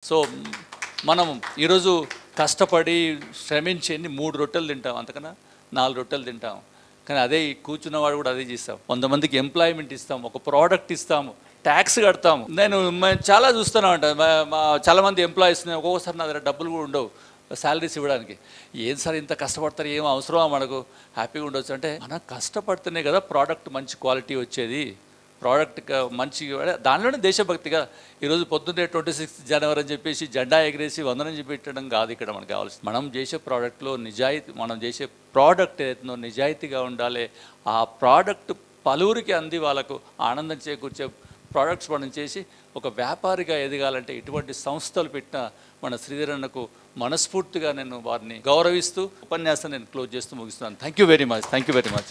So మనం ఈరోజు కష్టపడి శ్రమించి 3 రొట్టెలు తింటాం, అంతకన్నా 4 రొట్టెలు తింటాం. కానీ అదే కూర్చున్నవాడు కూడా అదే చేస్తాం. 100 మందికి ఎంప్లాయ్మెంట్ ఇస్తాం, ఒక ప్రోడక్ట్ ఇస్తాము, ట్యాక్స్ కడతాము. నేను చాలా చూస్తూనే ఉంటాను. చాలామంది ఎంప్లాయీస్ ఒక్కొక్కసారి నా దగ్గర డబ్బులు కూడా ఉండవు శాలరీస్ ఇవ్వడానికి. ఏం సార్ ఇంత కష్టపడతారు, ఏం అవసరమా మనకు, హ్యాపీగా ఉండొచ్చు అంటే మనం కష్టపడితేనే కదా ప్రోడక్ట్ మంచి క్వాలిటీ వచ్చేది. ప్రోడక్ట్ మంచి దానిలోనే దేశభక్తిగా ఈరోజు పొద్దున్నే 26 జనవరి అని చెప్పేసి జెండా ఎగిరేసి వందనం చెప్పిట్టడం కాదు ఇక్కడ మనకు కావాల్సింది. మనం చేసే ప్రోడక్ట్లో నిజాయితీ, మనం చేసే ప్రోడక్ట్ ఏదైతుందో నిజాయితీగా ఉండాలి. ఆ ప్రోడక్ట్ పలువురికి అంది వాళ్ళకు ఆనందం చేకూర్చే ప్రోడక్ట్స్ మనం చేసి ఒక వ్యాపారిగా ఎదగాలంటే ఇటువంటి సంస్థలు పెట్టిన మన శ్రీధర్ అన్నకు మనస్ఫూర్తిగా నేను వారిని గౌరవిస్తూ ఉపన్యాసం నేను క్లోజ్ చేస్తూ ముగిస్తున్నాను. Thank you very much.